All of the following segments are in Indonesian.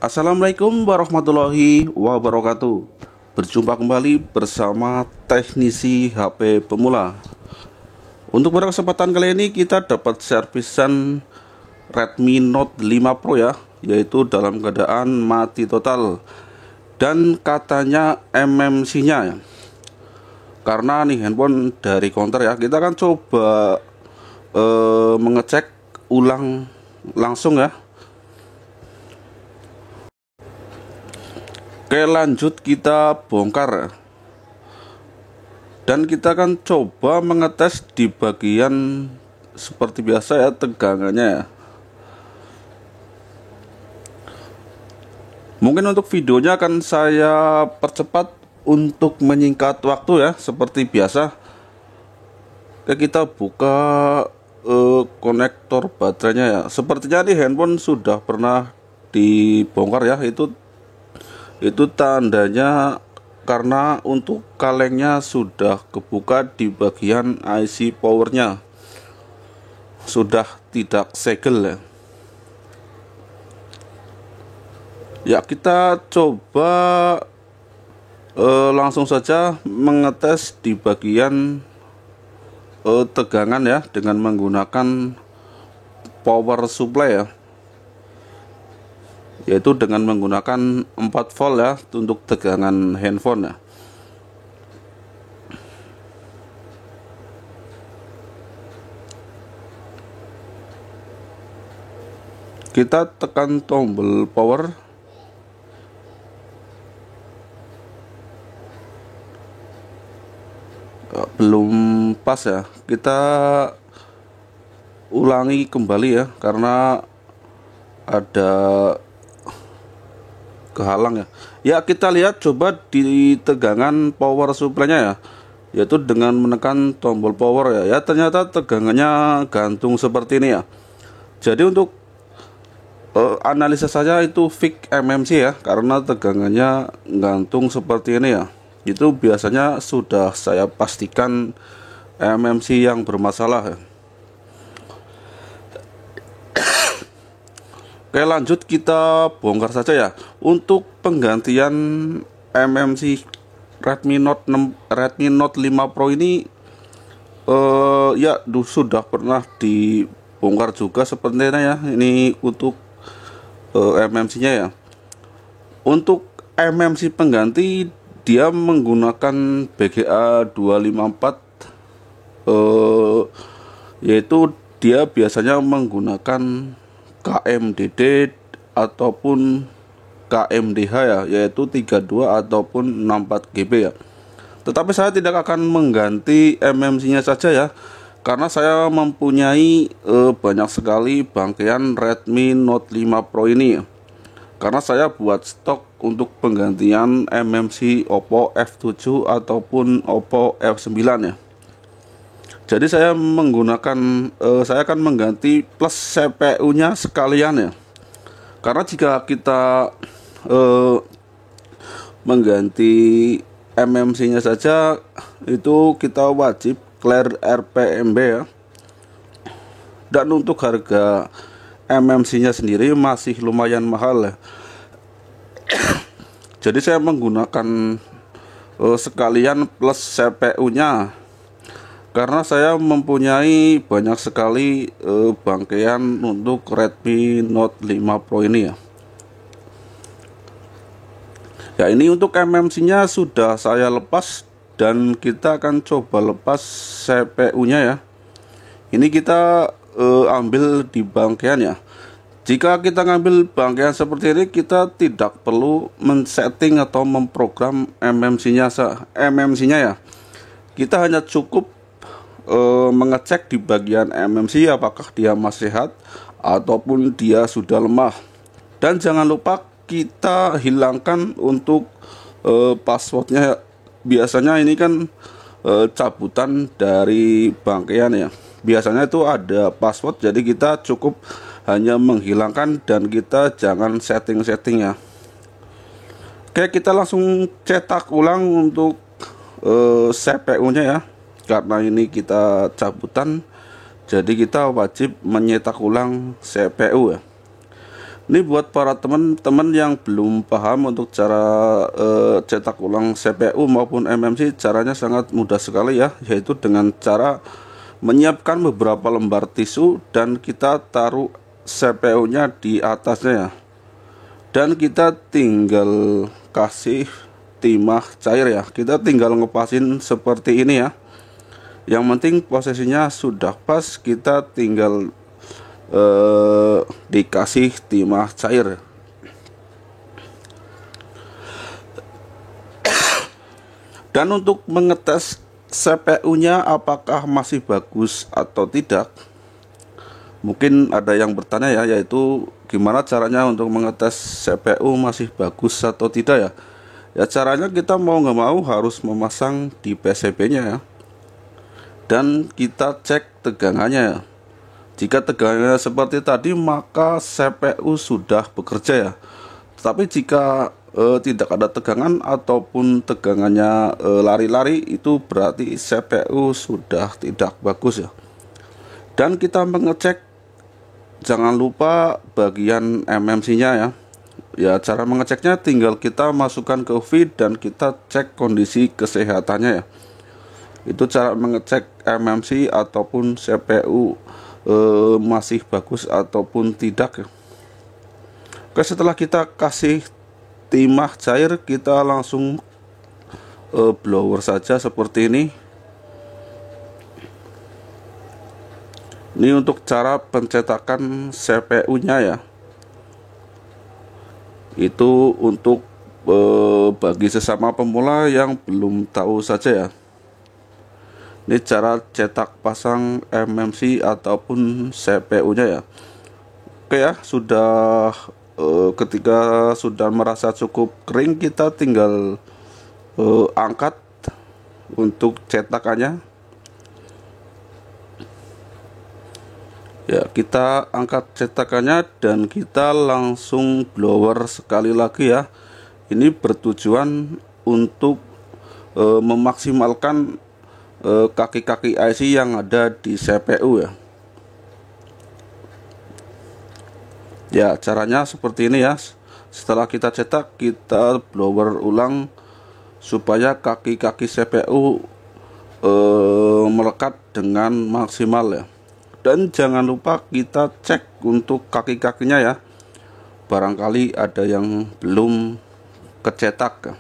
Assalamualaikum warahmatullahi wabarakatuh. Berjumpa kembali bersama teknisi HP pemula. Untuk pada kesempatan kali ini kita dapat servisan Redmi Note 5 Pro ya, yaitu dalam keadaan mati total. Dan katanya MMC-nya ya. Karena nih handphone dari counter ya, kita akan coba mengecek ulang langsung ya. Oke, lanjut kita bongkar dan kita akan coba mengetes di bagian seperti biasa ya, tegangannya ya. Mungkin untuk videonya akan saya percepat untuk menyingkat waktu ya, seperti biasa. Oke, kita buka konektor baterainya ya. Sepertinya di handphone sudah pernah dibongkar ya, itu tandanya karena untuk kalengnya sudah kebuka di bagian IC powernya, sudah tidak segel ya. Ya, kita coba langsung saja mengetes di bagian tegangan ya, dengan menggunakan power supply ya, yaitu dengan menggunakan 4 volt ya untuk tegangan handphone ya. Kita tekan tombol power. Belum pas ya. Kita ulangi kembali ya, karena ada kehalang ya. Ya, kita lihat coba di tegangan power supply-nya ya, yaitu dengan menekan tombol power ya. Ya, ternyata tegangannya gantung seperti ini ya. Jadi untuk analisa saya itu fix MMC ya, karena tegangannya gantung seperti ini ya. Itu biasanya sudah saya pastikan MMC yang bermasalah ya. Oke, lanjut kita bongkar saja ya. Untuk penggantian MMC Redmi Note 5 Pro ini ya sudah pernah dibongkar juga sepertinya ya. Ini untuk MMC-nya ya. Untuk MMC pengganti dia menggunakan BGA 254, yaitu dia biasanya menggunakan KMDD ataupun KMDH ya, yaitu 32 ataupun 64 GB ya. Tetapi saya tidak akan mengganti MMC-nya saja ya, karena saya mempunyai banyak sekali bangkaian Redmi Note 5 Pro ini ya. Karena saya buat stok untuk penggantian MMC Oppo F7 ataupun Oppo F9 ya. Jadi saya akan mengganti plus CPU-nya sekalian ya. Karena jika kita mengganti MMC-nya saja, itu kita wajib clear RPMB ya. Dan untuk harga MMC-nya sendiri masih lumayan mahal ya. Jadi saya menggunakan sekalian plus CPU-nya, karena saya mempunyai banyak sekali bangkaian untuk Redmi Note 5 Pro ini ya. Ya, ini untuk MMC-nya sudah saya lepas dan kita akan coba lepas CPU-nya ya. Ini kita ambil di bangkaian ya. Jika kita ngambil bangkaian seperti ini, kita tidak perlu men-setting atau memprogram MMC-nya ya. Kita hanya cukup mengecek di bagian MMC apakah dia masih sehat ataupun dia sudah lemah. Dan jangan lupa kita hilangkan untuk passwordnya. Biasanya ini kan cabutan dari bangkaian ya. Biasanya itu ada password, jadi kita cukup hanya menghilangkan dan kita jangan setting-setting ya. Oke, kita langsung cetak ulang untuk CPU-nya ya. Karena ini kita cabutan, jadi kita wajib menyetak ulang CPU ya. Ini buat para teman-teman yang belum paham untuk cara cetak ulang CPU maupun MMC, caranya sangat mudah sekali ya, yaitu dengan cara menyiapkan beberapa lembar tisu dan kita taruh CPU-nya di atasnya ya. Dan kita tinggal kasih timah cair ya. Kita tinggal ngepasin seperti ini ya. Yang penting posisinya sudah pas, kita tinggal dikasih timah cair. Dan untuk mengetes CPU-nya apakah masih bagus atau tidak, mungkin ada yang bertanya ya, yaitu gimana caranya untuk mengetes CPU masih bagus atau tidak ya. Ya caranya kita mau nggak mau harus memasang di PCB-nya ya. Dan kita cek tegangannya ya. Jika tegangannya seperti tadi, maka CPU sudah bekerja ya. Tetapi jika tidak ada tegangan ataupun tegangannya lari-lari, itu berarti CPU sudah tidak bagus ya. Dan kita mengecek, jangan lupa bagian MMC-nya ya. Ya cara mengeceknya tinggal kita masukkan ke feed dan kita cek kondisi kesehatannya ya. Itu cara mengecek MMC ataupun CPU masih bagus ataupun tidak ya. Oke, setelah kita kasih timah cair, kita langsung blower saja seperti ini. Ini untuk cara pencetakan CPU-nya ya. Itu untuk bagi sesama pemula yang belum tahu saja ya. Ini cara cetak pasang MMC ataupun CPU-nya ya. Oke ya, sudah ketika sudah merasa cukup kering, kita tinggal angkat untuk cetakannya. Ya, kita angkat cetakannya dan kita langsung blower sekali lagi ya. Ini bertujuan untuk memaksimalkan kaki-kaki IC yang ada di CPU ya. Ya caranya seperti ini ya. Setelah kita cetak, kita blower ulang supaya kaki-kaki CPU melekat dengan maksimal ya. Dan jangan lupa kita cek untuk kaki-kakinya ya, barangkali ada yang belum kecetak.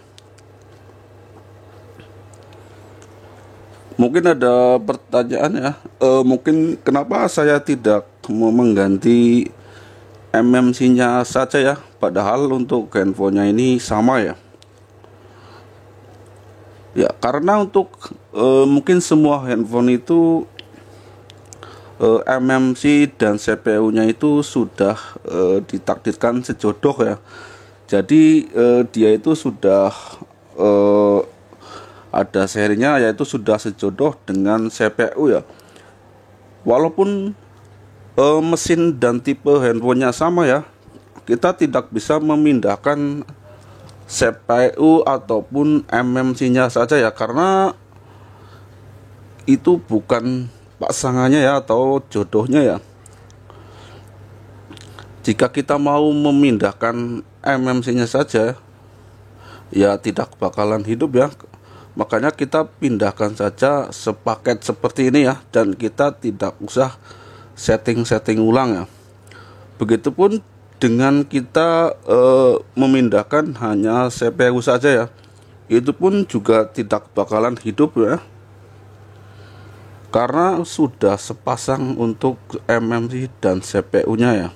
Mungkin ada pertanyaan ya, mungkin kenapa saya tidak mau mengganti MMC-nya saja ya, padahal untuk handphonenya ini sama ya. Ya karena untuk mungkin semua handphone itu MMC dan CPU-nya itu sudah ditakdirkan sejodoh ya. Jadi dia itu sudah ada serinya, yaitu sudah sejodoh dengan CPU ya. Walaupun mesin dan tipe handphonenya sama ya, kita tidak bisa memindahkan CPU ataupun MMC-nya saja ya, karena itu bukan pasangannya ya atau jodohnya ya. Jika kita mau memindahkan MMC-nya saja, ya tidak bakalan hidup ya. Makanya kita pindahkan saja sepaket seperti ini ya, dan kita tidak usah setting-setting ulang ya. Begitupun dengan kita memindahkan hanya CPU saja ya, itu pun juga tidak bakalan hidup ya, karena sudah sepasang untuk MMC dan CPU-nya ya.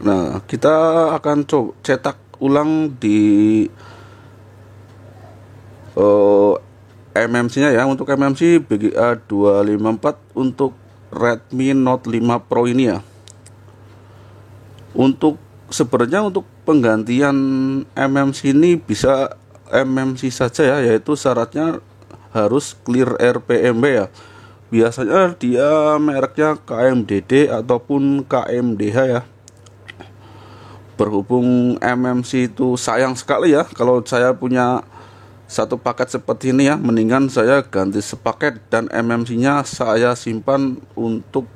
Nah, kita akan coba cetak ulang di MMC-nya ya. Untuk MMC BGA 254 untuk Redmi Note 5 Pro ini ya. Untuk sebenarnya untuk penggantian MMC ini bisa MMC saja ya, yaitu syaratnya harus clear RPMB ya. Biasanya dia mereknya KMDD ataupun KMDH ya. Berhubung MMC itu sayang sekali ya, kalau saya punya satu paket seperti ini ya, mendingan saya ganti sepaket dan MMC-nya saya simpan untuk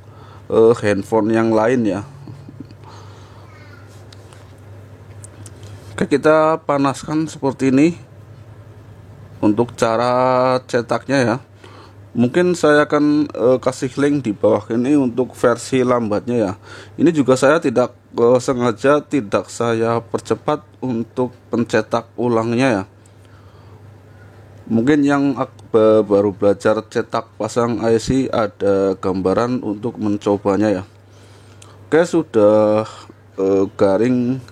handphone yang lain ya. Oke, kita panaskan seperti ini untuk cara cetaknya ya. Mungkin saya akan kasih link di bawah ini untuk versi lambatnya ya. Ini juga saya tidak sengaja tidak saya percepat untuk pencetak ulangnya ya. Mungkin yang baru belajar cetak pasang IC ada gambaran untuk mencobanya ya. Oke, sudah garing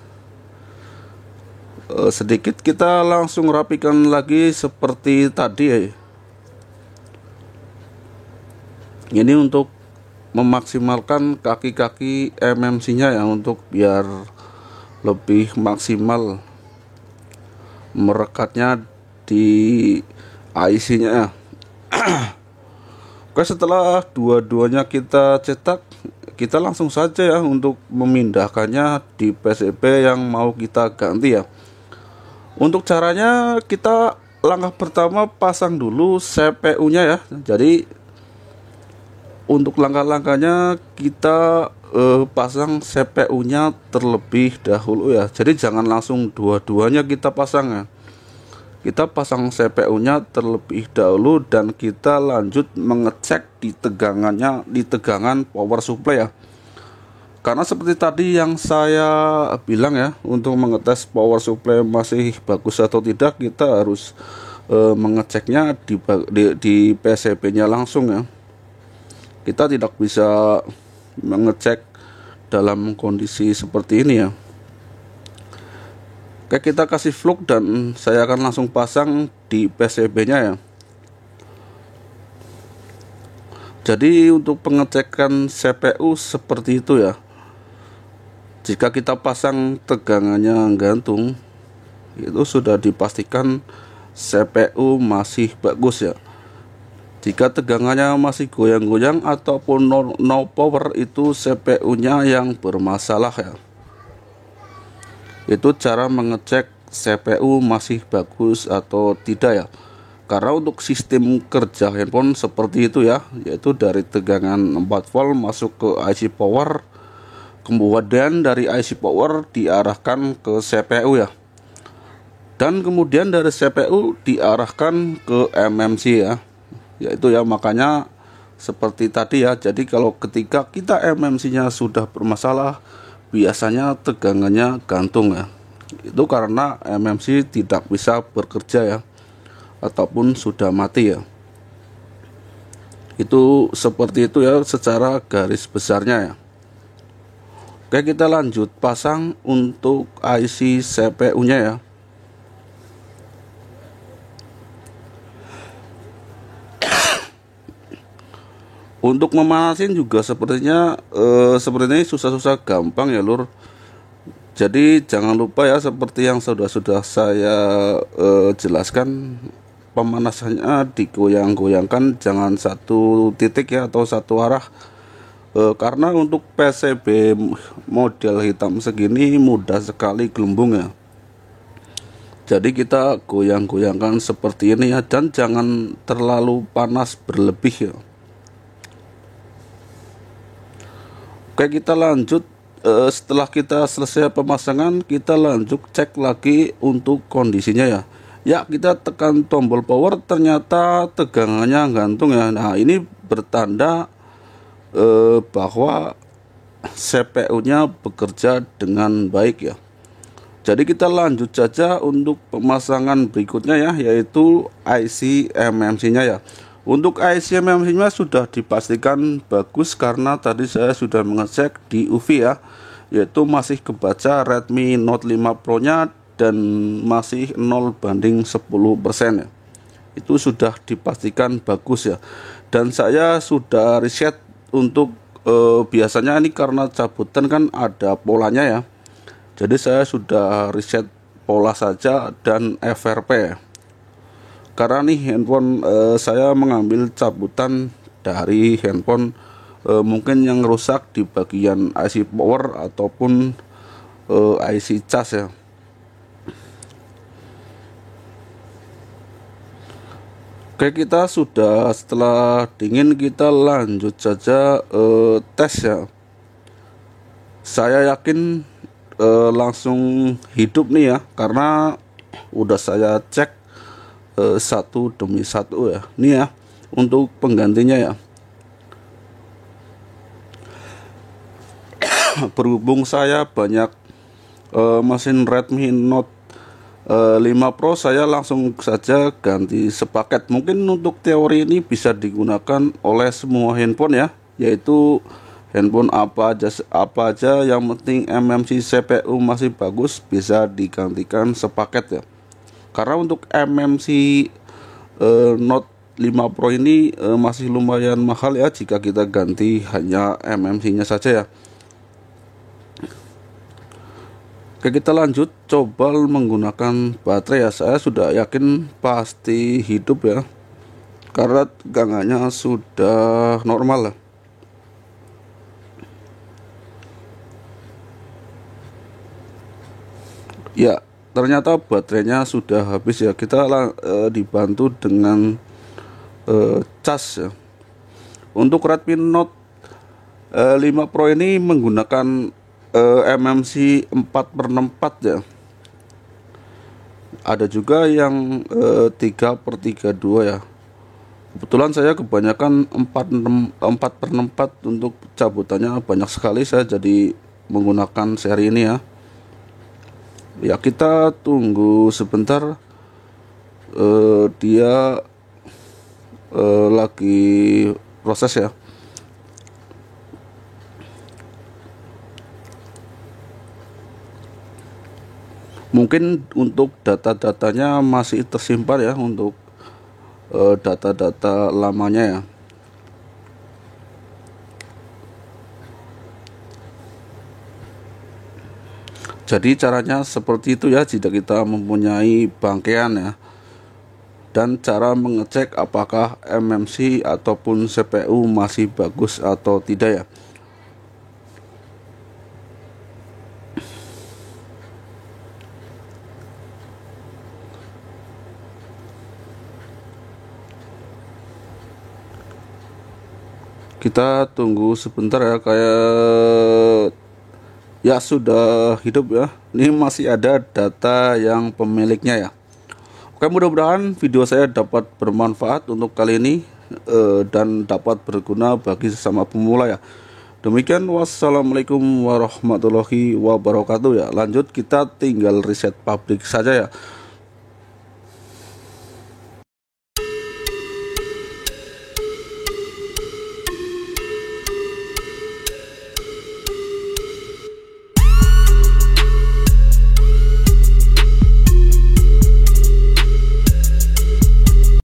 sedikit, kita langsung rapikan lagi seperti tadi ya. Ini untuk memaksimalkan kaki-kaki MMC nya ya, untuk biar lebih maksimal merekatnya di IC nya ya. Oke, setelah dua-duanya kita cetak, kita langsung saja ya untuk memindahkannya di PCB yang mau kita ganti ya. Untuk caranya, kita langkah pertama pasang dulu CPU nya ya. Jadi untuk langkah-langkahnya kita pasang CPU nya terlebih dahulu ya. Jadi jangan langsung dua-duanya kita pasang ya. Kita pasang CPU nya terlebih dahulu dan kita lanjut mengecek di tegangan power supply ya. Karena seperti tadi yang saya bilang ya, untuk mengetes power supply masih bagus atau tidak, kita harus mengeceknya di PCB nya langsung ya. Kita tidak bisa mengecek dalam kondisi seperti ini ya. Oke, kita kasih flux dan saya akan langsung pasang di PCB nya ya. Jadi untuk pengecekan CPU seperti itu ya. Jika kita pasang tegangannya gantung, itu sudah dipastikan CPU masih bagus ya. Jika tegangannya masih goyang-goyang ataupun no power, itu CPU nya yang bermasalah ya. Itu cara mengecek CPU masih bagus atau tidak ya. Karena untuk sistem kerja handphone seperti itu ya, yaitu dari tegangan 4 volt masuk ke IC power, kemudian dari IC power diarahkan ke CPU ya, dan kemudian dari CPU diarahkan ke MMC ya. Yaitu ya, makanya seperti tadi ya. Jadi kalau ketika kita MMC nya sudah bermasalah, biasanya tegangannya gantung ya. Itu karena MMC tidak bisa bekerja ya, ataupun sudah mati ya. Itu seperti itu ya secara garis besarnya ya. Oke, kita lanjut pasang untuk IC CPU nya ya. Untuk memanasin juga sepertinya susah-susah gampang ya lur. Jadi jangan lupa ya, seperti yang sudah saya jelaskan, pemanasannya digoyang-goyangkan, jangan satu titik ya atau satu arah. Karena untuk PCB model hitam segini mudah sekali gelembung ya. Jadi kita goyang-goyangkan seperti ini ya, dan jangan terlalu panas berlebih ya. Oke, kita lanjut. Setelah kita selesai pemasangan, kita lanjut cek lagi untuk kondisinya ya. Ya, kita tekan tombol power, ternyata tegangannya gantung ya. Nah, ini bertanda bahwa CPU nya bekerja dengan baik ya. Jadi kita lanjut saja untuk pemasangan berikutnya ya, yaitu IC MMC nya ya. Untuk IC MMC nya sudah dipastikan bagus karena tadi saya sudah mengecek di UV ya, yaitu masih kebaca Redmi Note 5 Pro nya dan masih 0:10% ya. Itu sudah dipastikan bagus ya. Dan saya sudah reset untuk biasanya ini karena cabutan kan ada polanya ya. Jadi saya sudah reset pola saja dan FRP ya. Karena nih handphone saya mengambil cabutan dari handphone mungkin yang rusak di bagian IC power ataupun IC cas ya. Oke, kita sudah, setelah dingin kita lanjut saja tes ya. Saya yakin langsung hidup nih ya, karena udah saya cek satu demi satu ya. Nih ya untuk penggantinya ya. Berhubung saya banyak mesin Redmi Note 5 Pro, saya langsung saja ganti sepaket. Mungkin untuk teori ini bisa digunakan oleh semua handphone ya, yaitu handphone apa aja yang penting MMC CPU masih bagus bisa digantikan sepaket ya. Karena untuk MMC Note 5 Pro ini masih lumayan mahal ya jika kita ganti hanya MMC-nya saja ya. Oke, kita lanjut coba menggunakan baterai ya. Saya sudah yakin pasti hidup ya, karena tegangannya sudah normal lah. Ya, ternyata baterainya sudah habis ya. Kita dibantu dengan cas ya. Untuk Redmi Note 5 Pro ini menggunakan MMC 4/4 ya. Ada juga yang 3/32 ya. Kebetulan saya kebanyakan 4/4 untuk cabutannya banyak sekali, saya jadi menggunakan seri ini ya. Ya, kita tunggu sebentar. Dia lagi proses ya. Mungkin untuk data-datanya masih tersimpan ya, untuk data-data lamanya ya. Jadi caranya seperti itu ya jika kita mempunyai bangkean ya. Dan cara mengecek apakah MMC ataupun CPU masih bagus atau tidak ya. Kita tunggu sebentar ya, kayak ya sudah hidup ya. Ini masih ada data yang pemiliknya ya. Oke, mudah-mudahan video saya dapat bermanfaat untuk kali ini dan dapat berguna bagi sesama pemula ya. Demikian, wassalamualaikum warahmatullahi wabarakatuh ya. Lanjut, kita tinggal reset pabrik saja ya.